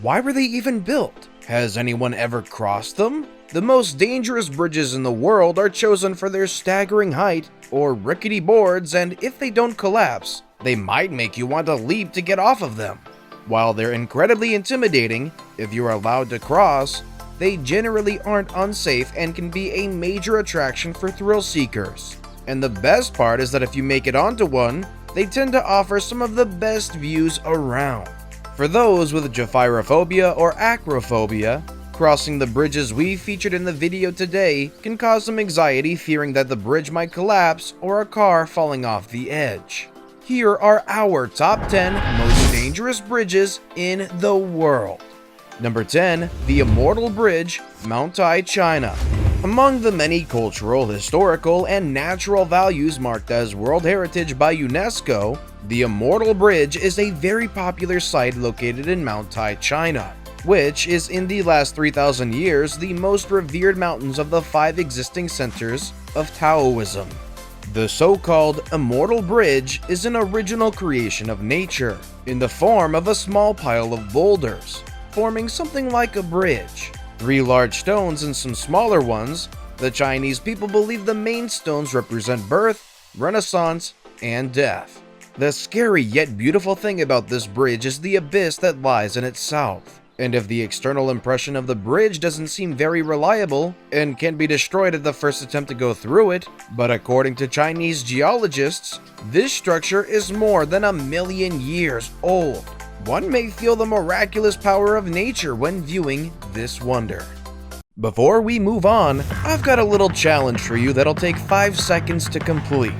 Why were they even built? Has anyone ever crossed them? The most dangerous bridges in the world are chosen for their staggering height or rickety boards, and if they don't collapse, they might make you want to leap to get off of them. While they're incredibly intimidating, if you're allowed to cross, they generally aren't unsafe and can be a major attraction for thrill seekers. And the best part is that if you make it onto one, they tend to offer some of the best views around. For those with gephyrophobia or acrophobia, crossing the bridges we featured in the video today can cause some anxiety, fearing that the bridge might collapse or a car falling off the edge. Here are our top 10 most dangerous bridges in the world. Number 10. The Immortal Bridge, Mount Tai, China. Among the many cultural, historical, and natural values marked as World Heritage by UNESCO, the Immortal Bridge is a very popular site located in Mount Tai, China, which is in the last 3,000 years the most revered mountains of the 5 existing centers of Taoism. The so-called Immortal Bridge is an original creation of nature in the form of a small pile of boulders, forming something like a bridge. 3 large stones and some smaller ones. The Chinese people believe the main stones represent birth, renaissance, and death. The scary yet beautiful thing about this bridge is the abyss that lies in its south. And if the external impression of the bridge doesn't seem very reliable and can be destroyed at the first attempt to go through it, but according to Chinese geologists, this structure is more than 1,000,000 years old. One may feel the miraculous power of nature when viewing this wonder. Before we move on, I've got a little challenge for you that'll take 5 seconds to complete.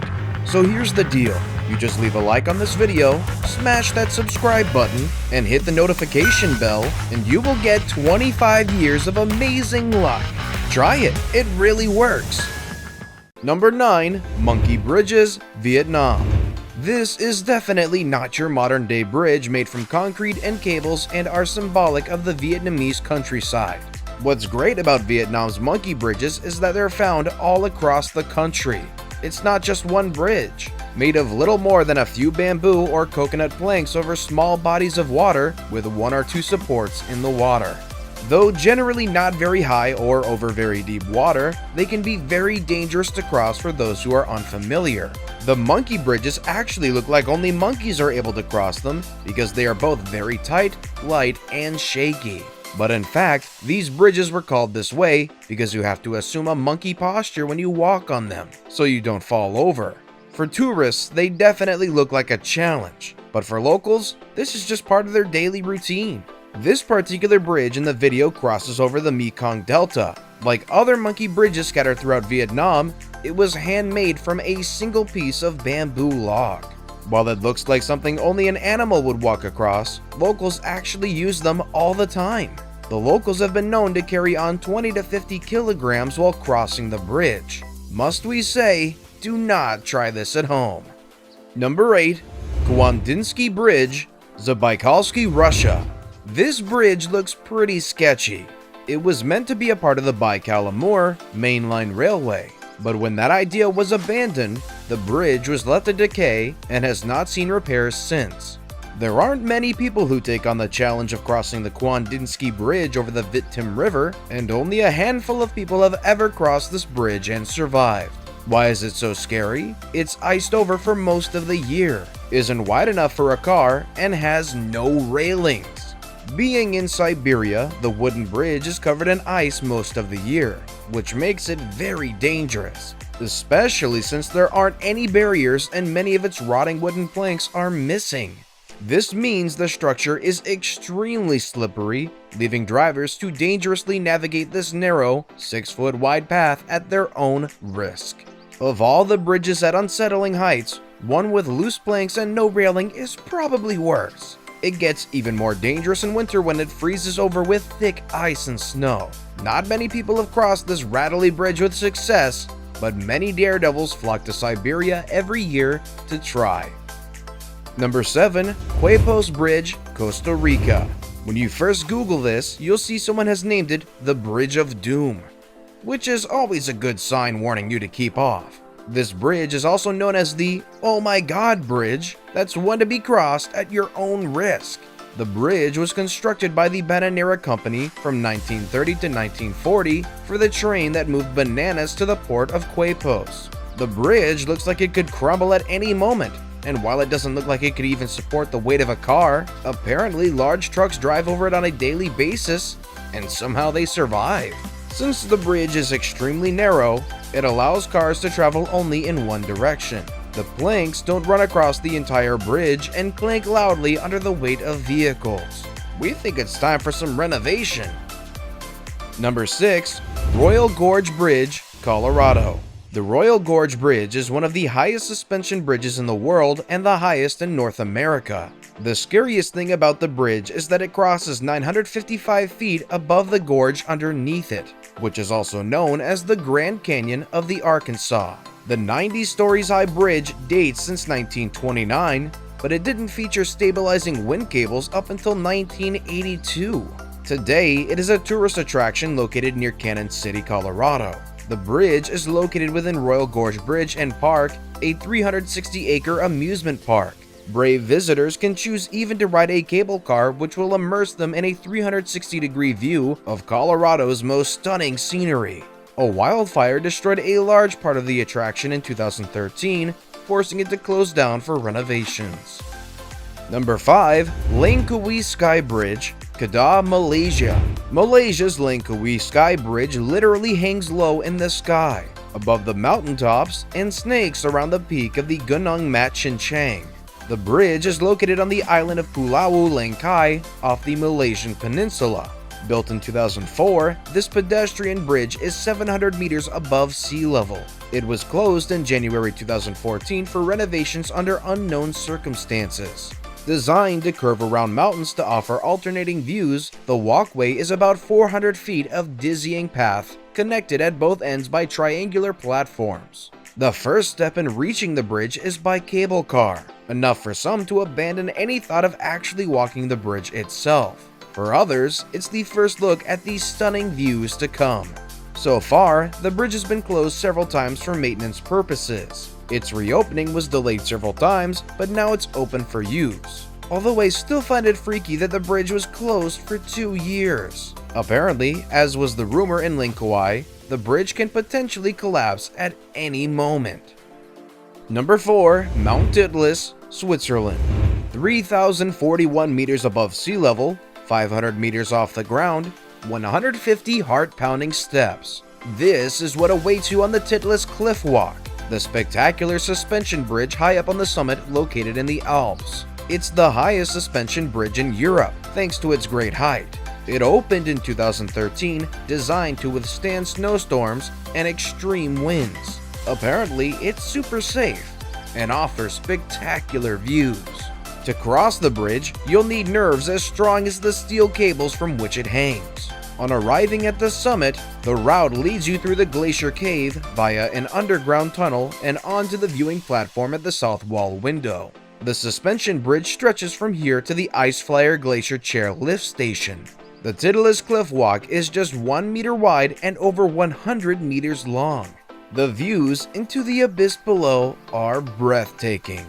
So here's the deal. You just leave a like on this video, smash that subscribe button, and hit the notification bell, and you will get 25 years of amazing luck. Try it really works. Number 9. Monkey Bridges, Vietnam. This is definitely not your modern-day bridge made from concrete and cables and are symbolic of the Vietnamese countryside. What's great about Vietnam's monkey bridges is that they're found all across the country. It's not just one bridge, made of little more than a few bamboo or coconut planks over small bodies of water with 1 or 2 supports in the water. Though generally not very high or over very deep water, they can be very dangerous to cross for those who are unfamiliar. The monkey bridges actually look like only monkeys are able to cross them because they are both very tight, light, and shaky. But in fact, these bridges were called this way because you have to assume a monkey posture when you walk on them, so you don't fall over. For tourists, they definitely look like a challenge, but for locals, this is just part of their daily routine. This particular bridge in the video crosses over the Mekong Delta. Like other monkey bridges scattered throughout Vietnam, it was handmade from a single piece of bamboo log. While it looks like something only an animal would walk across, locals actually use them all the time. The locals have been known to carry on 20 to 50 kilograms while crossing the bridge. Must we say, do not try this at home. Number 8. Ski Bridge, Baikal, Russia. This bridge looks pretty sketchy. It was meant to be a part of the Baikal-Amur mainline railway, but when that idea was abandoned, the bridge was left to decay and has not seen repairs since. There aren't many people who take on the challenge of crossing the Ski Bridge over the Viet Thanh River, and only a handful of people have ever crossed this bridge and survived. Why is it so scary? It's iced over for most of the year, isn't wide enough for a car, and has no railings. Being in Siberia, the wooden bridge is covered in ice most of the year, which makes it very dangerous, especially since there aren't any barriers and many of its rotting wooden planks are missing. This means the structure is extremely slippery, leaving drivers to dangerously navigate this narrow, 6-foot wide path at their own risk. Of all the bridges at unsettling heights, one with loose planks and no railing is probably worse. It gets even more dangerous in winter when it freezes over with thick ice and snow. Not many people have crossed this rattly bridge with success, but many daredevils flock to Siberia every year to try. Number 7. Eyepatch Bridge, Costa Rica. When you first Google this, you'll see someone has named it the Bridge of Doom, which is always a good sign warning you to keep off. This bridge is also known as the "Oh my God" bridge. That's one to be crossed at your own risk. The bridge was constructed by the Bananera Company from 1930 to 1940 for the train that moved bananas to the port of Quepos. The bridge looks like it could crumble at any moment, and while it doesn't look like it could even support the weight of a car, apparently large trucks drive over it on a daily basis, and somehow they survive. Since the bridge is extremely narrow, it allows cars to travel only in one direction. The planks don't run across the entire bridge and clank loudly under the weight of vehicles. We think it's time for some renovation. Number 6. Royal Gorge Bridge, Colorado. The Royal Gorge Bridge is one of the highest suspension bridges in the world and the highest in North America. The scariest thing about the bridge is that it crosses 955 feet above the gorge underneath it, which is also known as the Grand Canyon of the Arkansas. The 90 stories high bridge dates since 1929, but it didn't feature stabilizing wind cables up until 1982. Today, it is a tourist attraction located near Cannon City, Colorado. The bridge is located within Royal Gorge Bridge and Park, a 360-acre amusement park. Brave visitors can choose even to ride a cable car, which will immerse them in a 360-degree view of Colorado's most stunning scenery. A wildfire destroyed a large part of the attraction in 2013, forcing it to close down for renovations. Number 5. Lenkawe Skybridge, Kedah, Malaysia. Malaysia's Lenkawe Skybridge literally hangs low in the sky, above the mountaintops and snakes around the peak of the Gunung Mat Chincang. The bridge is located on the island of Pulau Lenkai off the Malaysian peninsula. Built in 2004, this pedestrian bridge is 700 meters above sea level. It was closed in January 2014 for renovations under unknown circumstances. Designed to curve around mountains to offer alternating views, the walkway is about 400 feet of dizzying path connected at both ends by triangular platforms. The first step in reaching the bridge is by cable car, enough for some to abandon any thought of actually walking the bridge itself. For others, it's the first look at these stunning views to come. So far, the bridge has been closed several times for maintenance purposes. Its reopening was delayed several times, but now it's open for use. Although I still find it freaky that the bridge was closed for 2 years. Apparently, as was the rumor in Lenkawe, the bridge can potentially collapse at any moment. Number 4. Mount Titlis, Switzerland. 3,041 meters above sea level, 500 meters off the ground, 150 heart-pounding steps. This is what awaits you on the Titlis Cliff Walk, the spectacular suspension bridge high up on the summit located in the Alps. It's the highest suspension bridge in Europe, thanks to its great height. It opened in 2013, designed to withstand snowstorms and extreme winds. Apparently, it's super safe and offers spectacular views. To cross the bridge, you'll need nerves as strong as the steel cables from which it hangs. On arriving at the summit, the route leads you through the glacier cave via an underground tunnel and onto the viewing platform at the south wall window. The suspension bridge stretches from here to the Ice Flyer Glacier Chair lift station. The Titlis Cliff Walk is just 1 meter wide and over 100 meters long. The views into the abyss below are breathtaking.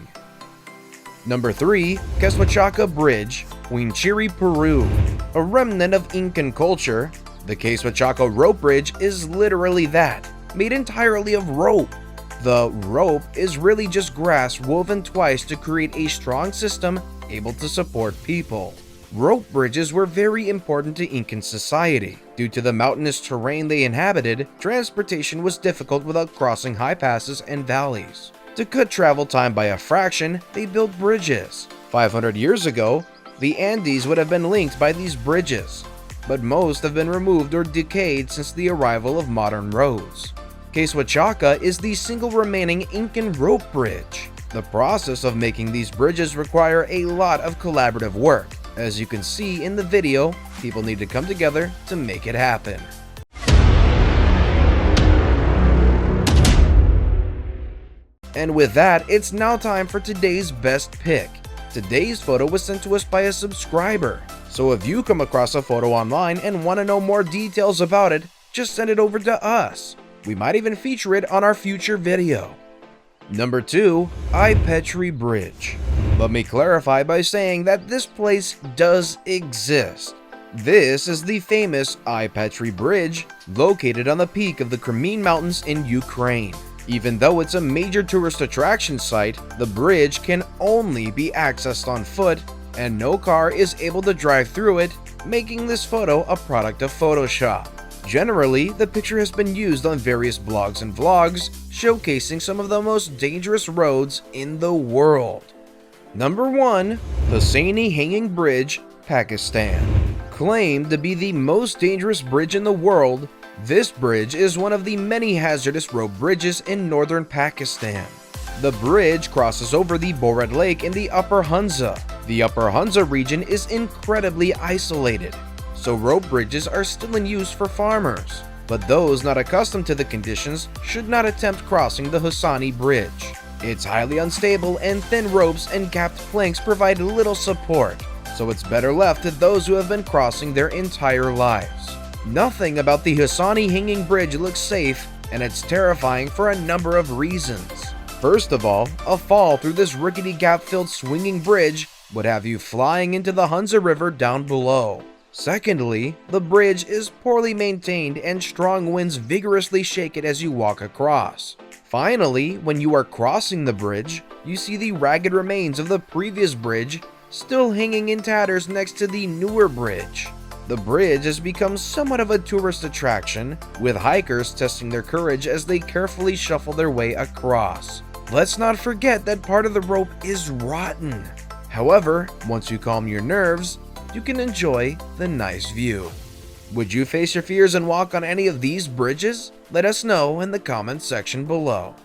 Number 3. Quetzalcoatl Bridge, Huinchiri, Peru. A remnant of Incan culture, the Quetzalcoatl rope bridge is literally that, made entirely of rope. The rope is really just grass woven twice to create a strong system able to support people. Rope bridges were very important to Incan society. Due to the mountainous terrain they inhabited, transportation was difficult without crossing high passes and valleys. To cut travel time by a fraction, they built bridges. 500 years ago, the Andes would have been linked by these bridges, but most have been removed or decayed since the arrival of modern roads. Quetzalcoatl is the single remaining Incan rope bridge. The process of making these bridges require a lot of collaborative work. As you can see in the video, people need to come together to make it happen. And with that, it's now time for today's best pick. Today's photo was sent to us by a subscriber, so if you come across a photo online and want to know more details about it, just send it over to us. We might even feature it on our future video. Number 2. Eyepatch Bridge. Let me clarify by saying that this place does exist. This is the famous Eyepatch Bridge, located on the peak of the Crimean Mountains in Ukraine. Even though it's a major tourist attraction site, the bridge can only be accessed on foot, and no car is able to drive through it, making this photo a product of Photoshop. Generally, the picture has been used on various blogs and vlogs, showcasing some of the most dangerous roads in the world. Number 1. Hasani Hanging Bridge, Pakistan. Claimed to be the most dangerous bridge in the world, this bridge is one of the many hazardous rope bridges in northern Pakistan. The bridge crosses over the Bored Lake in the Upper Hunza. The Upper Hunza region is incredibly isolated, so rope bridges are still in use for farmers. But those not accustomed to the conditions should not attempt crossing the Hasani Bridge. It's highly unstable, and thin ropes and capped planks provide little support, so it's better left to those who have been crossing their entire lives. Nothing about the Hasani Hanging Bridge looks safe, and it's terrifying for a number of reasons. First of all, a fall through this rickety gap-filled swinging bridge would have you flying into the Hunza River down below. Secondly, the bridge is poorly maintained and strong winds vigorously shake it as you walk across. Finally, when you are crossing the bridge, you see the ragged remains of the previous bridge still hanging in tatters next to the newer bridge. The bridge has become somewhat of a tourist attraction, with hikers testing their courage as they carefully shuffle their way across. Let's not forget that part of the rope is rotten. However, once you calm your nerves, you can enjoy the nice view. Would you face your fears and walk on any of these bridges? Let us know in the comments section below.